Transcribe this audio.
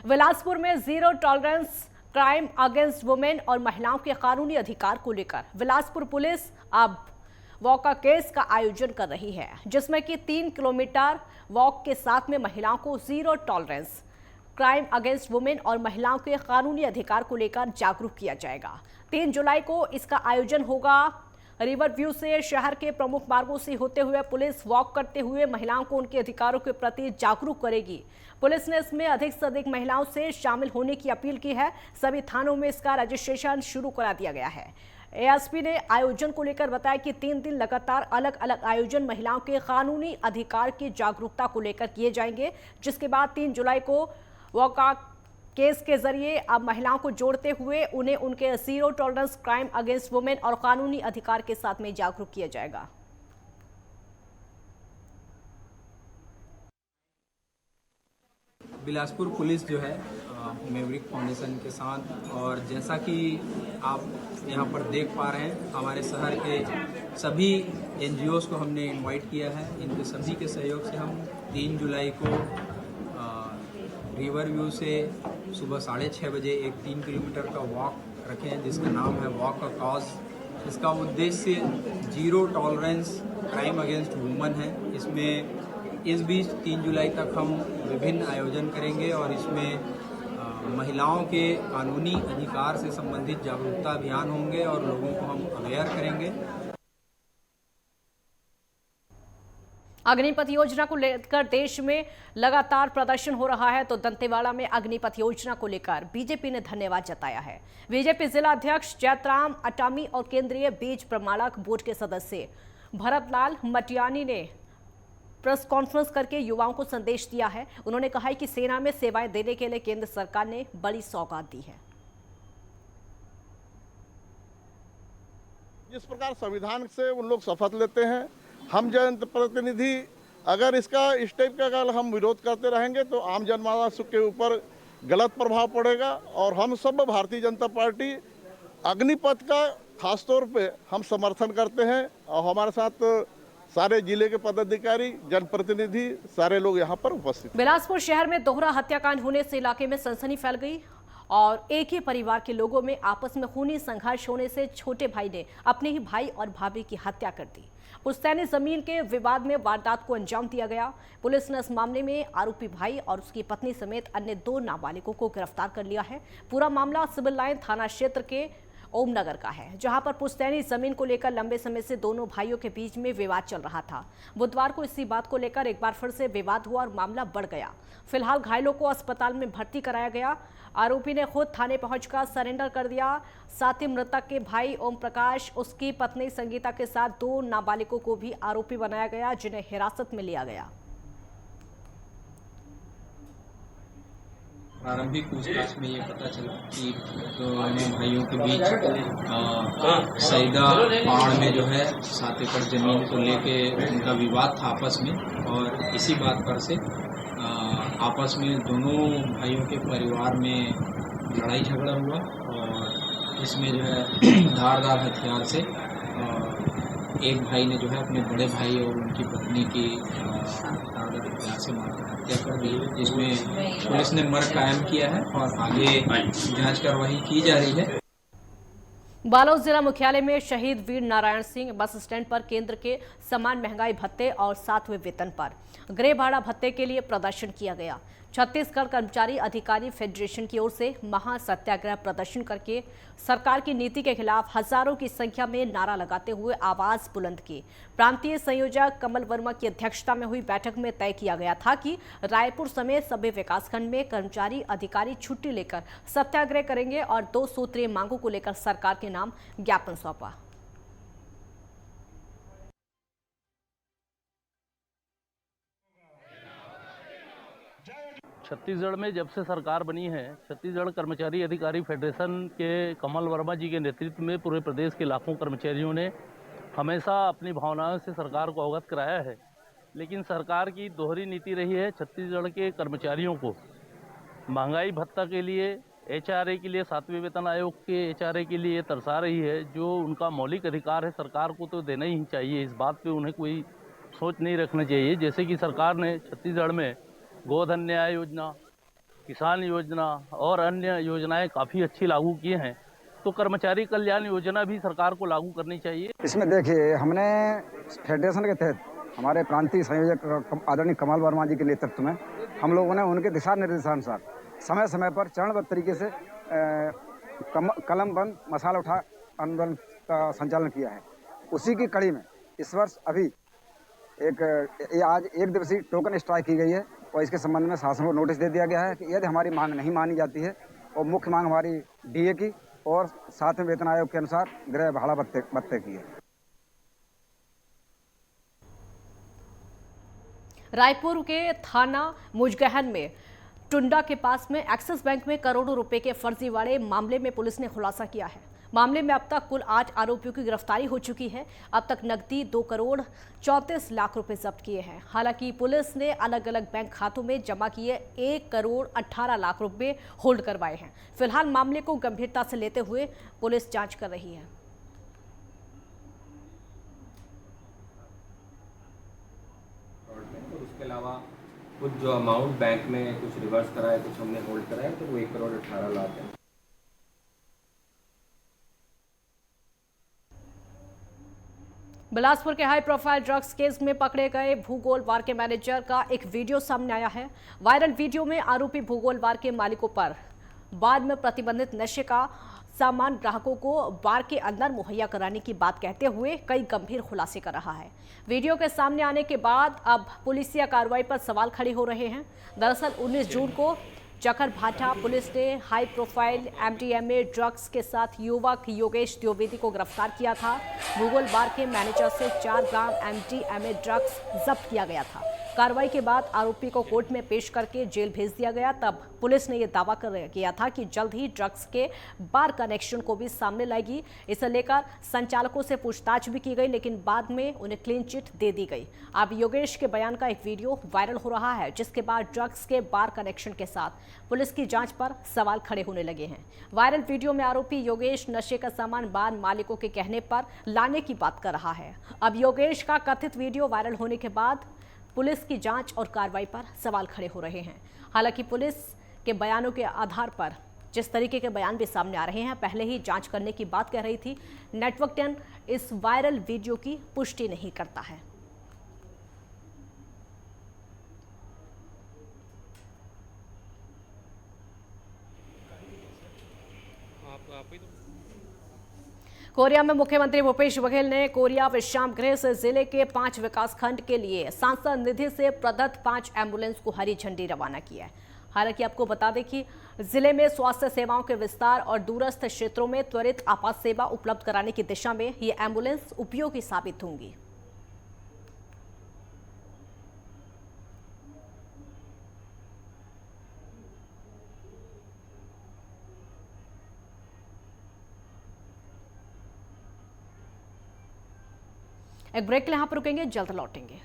बिलासपुर में zero tolerance crime against women और महिलाओं के कानूनी अधिकार को लेकर बिलासपुर पुलिस अब वॉक केस का आयोजन कर रही है, जिसमें कि 3 किलोमीटर वॉक के साथ में महिलाओं को zero tolerance crime against women और महिलाओं के कानूनी अधिकार को लेकर जागरूक किया जाएगा। 3 जुलाई को इसका आयोजन होगा। रिवर व्यू से शहर के प्रमुख मार्गों से होते हुए पुलिस वॉक करते हुए महिलाओं को उनके अधिकारों के प्रति जागरूक करेगी। पुलिस ने इसमें अधिक से अधिक महिलाओं से शामिल होने की अपील की है। सभी थानों में इसका रजिस्ट्रेशन शुरू करा दिया गया है। एएसपी ने आयोजन को लेकर बताया कि 3 दिन लगातार अलग अलग आयोजन महिलाओं के कानूनी अधिकार की जागरूकता को लेकर किए जाएंगे, जिसके बाद 3 जुलाई को वॉका केस के जरिए अब महिलाओं को जोड़ते हुए उन्हें उनके zero tolerance crime against women और कानूनी अधिकार के साथ में जागरूक किया जाएगा। बिलासपुर पुलिस जो है मेवरिक फाउंडेशन के साथ, और जैसा कि आप यहाँ पर देख पा रहे हैं, हमारे शहर के सभी एनजीओज को हमने इनवाइट किया है। इनके सभी के सहयोग से हम 3 जुलाई को रिवर व्यू से सुबह 6:30 बजे एक 3 किलोमीटर का वॉक रखे हैं, जिसका नाम है वॉक का कॉज। इसका उद्देश्य zero tolerance crime against woman है। इसमें इस बीच 3 जुलाई तक हम विभिन्न आयोजन करेंगे और इसमें महिलाओं के कानूनी अधिकार से संबंधित जागरूकता अभियान होंगे और लोगों को हम अवेयर करेंगे। अग्निपथ योजना को लेकर देश में लगातार प्रदर्शन हो रहा है, तो दंतेवाड़ा में अग्निपथ योजना को लेकर बीजेपी ने धन्यवाद जताया है। बीजेपी जिला अध्यक्ष जयतराम अटामी और केंद्रीय बीज प्रमाणक बोर्ड के सदस्य भरतलाल मटियानी ने प्रेस कॉन्फ्रेंस करके युवाओं को संदेश दिया है। उन्होंने कहा है कि सेना में सेवाएं देने के लिए केंद्र सरकार ने बड़ी सौगात दी है। जिस प्रकार संविधान से उन लोग शपथ लेते हैं, हम जनप्रतिनिधि अगर इसका इस टाइप का अगर हम विरोध करते रहेंगे तो आम जनमानस के ऊपर गलत प्रभाव पड़ेगा। और हम सब भारतीय जनता पार्टी अग्निपथ का खासतौर पे हम समर्थन करते हैं और हमारे साथ सारे जिले के पदाधिकारी, जनप्रतिनिधि, सारे लोग यहाँ पर उपस्थित। बिलासपुर शहर में दोहरा हत्याकांड होने से इलाके में सनसनी फैल गई और एक ही परिवार के लोगों में आपस में खूनी संघर्ष होने से छोटे भाई ने अपने ही भाई और भाभी की हत्या कर दी। पुश्तैनी जमीन के विवाद में वारदात को अंजाम दिया गया। पुलिस ने इस मामले में आरोपी भाई और उसकी पत्नी समेत अन्य 2 नाबालिगों को गिरफ्तार कर लिया है। पूरा मामला सिविल लाइन थाना क्षेत्र के ओमनगर का है, जहां पर पुश्तैनी जमीन को लेकर लंबे समय से दोनों भाइयों के बीच में विवाद चल रहा था। बुधवार को इसी बात को लेकर एक बार फिर से विवाद हुआ और मामला बढ़ गया। फिलहाल घायलों को अस्पताल में भर्ती कराया गया। आरोपी ने खुद थाने पहुंचकर सरेंडर कर दिया। साथ ही मृतक के भाई ओम प्रकाश, उसकी पत्नी संगीता के साथ 2 नाबालिगों को भी आरोपी बनाया गया, जिन्हें हिरासत में लिया गया। प्रारंभिक पूछताछ में ये पता चला कि दोनों भाइयों के बीच सईदा पहाड़ में जो है 7 एकड़ जमीन को लेके उनका विवाद था आपस में, और इसी बात पर से आपस में दोनों भाइयों के परिवार में लड़ाई झगड़ा हुआ और इसमें जो है धारदार हथियार से एक भाई ने जो है अपने बड़े भाई और उनकी पत्नी की धारदार हथियार से मारकर हत्या कर दी, जिसमें पुलिस ने मर्ग कायम किया है और आगे जांच कार्रवाई की जा रही है। बालोद जिला मुख्यालय में शहीद वीर नारायण सिंह बस स्टैंड पर केंद्र के समान महंगाई भत्ते और 7वें वेतन पर गृह भाड़ा भत्ते के लिए प्रदर्शन किया गया। छत्तीसगढ़ कर्मचारी अधिकारी फेडरेशन की ओर से महासत्याग्रह प्रदर्शन करके सरकार की नीति के खिलाफ हजारों की संख्या में नारा लगाते हुए आवाज बुलंद की। प्रांतीय संयोजक कमल वर्मा की अध्यक्षता में हुई बैठक में तय किया गया था कि रायपुर समेत सभी विकासखंड में कर्मचारी अधिकारी छुट्टी लेकर सत्याग्रह करेंगे और 2 सूत्रीय मांगों को लेकर सरकार के नाम ज्ञापन सौंपा। छत्तीसगढ़ में जब से सरकार बनी है, छत्तीसगढ़ कर्मचारी अधिकारी फेडरेशन के कमल वर्मा जी के नेतृत्व में पूरे प्रदेश के लाखों कर्मचारियों ने हमेशा अपनी भावनाओं से सरकार को अवगत कराया है। लेकिन सरकार की दोहरी नीति रही है छत्तीसगढ़ के कर्मचारियों को महंगाई भत्ता के लिए, एचआरए के लिए, 7वें वेतन आयोग के एचआरए के लिए तरसा रही है। जो उनका मौलिक अधिकार है सरकार को तो देना ही चाहिए, इस बात पे उन्हें कोई सोच नहीं रखना चाहिए। जैसे कि सरकार ने छत्तीसगढ़ में गोधन न्याय योजना, किसान योजना और अन्य योजनाएं काफ़ी अच्छी लागू किए हैं, तो कर्मचारी कल्याण योजना भी सरकार को लागू करनी चाहिए। इसमें देखिए, हमने फेडरेशन के तहत हमारे प्रांतीय संयोजक आदरणीय कमल वर्मा जी के नेतृत्व में हम लोगों ने उनके दिशा निर्देशानुसार समय समय पर चरणबद्ध तरीके से कलम बंद मसाला उठा आंदोलन का संचालन किया है। उसी की कड़ी में इस वर्ष अभी आज एक दिवसीय टोकन स्ट्राइक की गई है और इसके संबंध में शासन को नोटिस दे दिया गया है कि यदि हमारी मांग नहीं मानी जाती है और मुख्य मांग हमारी डीए की और साथ में वेतन आयोग के अनुसार गृह भाड़ा भत्ते की है। रायपुर के थाना मुजगहन में टुंडा के पास में एक्सिस बैंक में करोड़ों रुपए के फर्जीवाड़े मामले में पुलिस ने खुलासा किया है। मामले में अब तक कुल 8 आरोपियों की गिरफ्तारी हो चुकी है। अब तक नकदी 2 करोड़ 34 लाख रुपए जब्त किए हैं। हालांकि पुलिस ने अलग अलग बैंक खातों में जमा किए 1 करोड़ 18 लाख रुपए होल्ड करवाए हैं। फिलहाल मामले को गंभीरता से लेते हुए पुलिस जांच कर रही है। उसके अलावा कुछ जो अमाउंट बैंक में कुछ रिवर्स करा है, कुछ हमने होल्ड करा है, तो वो 1 करोड़ 18 लाख है। बिलासपुर के हाई प्रोफाइल ड्रग्स केस में पकड़े गए भूगोल बार के मैनेजर का एक वीडियो सामने आया है। वायरल वीडियो में आरोपी भूगोल बार के मालिकों पर बार में प्रतिबंधित नशे का सामान ग्राहकों को बार के अंदर मुहैया कराने की बात कहते हुए कई गंभीर खुलासे कर रहा है। वीडियो के सामने आने के बाद अब पुलिसिया कार्रवाई पर सवाल खड़े हो रहे हैं। दरअसल 19 जून को चकर भाटा पुलिस ने हाई प्रोफाइल एमडीएमए ड्रग्स के साथ युवक योगेश द्विवेदी को गिरफ्तार किया था। भूगोल बार के मैनेजर से 4 ग्राम एमडीएमए ड्रग्स जब्त किया गया था। कार्रवाई के बाद आरोपी को कोर्ट में पेश करके जेल भेज दिया गया। तब पुलिस ने यह दावा किया था कि जल्द ही ड्रग्स के बार कनेक्शन को भी सामने लाएगी। इसे लेकर संचालकों से पूछताछ भी की गई, लेकिन बाद में उन्हें क्लीन चिट दे दी गई। अब योगेश के बयान का एक वीडियो वायरल हो रहा है, जिसके बाद ड्रग्स के बार कनेक्शन के साथ पुलिस की जांच पर सवाल खड़े होने लगे हैं। वायरल वीडियो में आरोपी योगेश नशे का सामान बार मालिकों के कहने पर लाने की बात कर रहा है। अब योगेश का कथित वीडियो वायरल होने के बाद पुलिस की जांच और कार्रवाई पर सवाल खड़े हो रहे हैं। हालांकि पुलिस के बयानों के आधार पर जिस तरीके के बयान भी सामने आ रहे हैं, पहले ही जांच करने की बात कह रही थी। नेटवर्क 10 इस वायरल वीडियो की पुष्टि नहीं करता है। कोरिया में मुख्यमंत्री भूपेश बघेल ने कोरिया विश्राम गृह से जिले के 5 विकासखंड के लिए सांसद निधि से प्रदत्त 5 एम्बुलेंस को हरी झंडी रवाना किया है। हालांकि आपको बता दें कि जिले में स्वास्थ्य सेवाओं के विस्तार और दूरस्थ क्षेत्रों में त्वरित आपात सेवा उपलब्ध कराने की दिशा में ये एम्बुलेंस उपयोगी साबित होंगी। एक ब्रेक के लिए यहाँ पर रुकेंगे, जल्द लौटेंगे।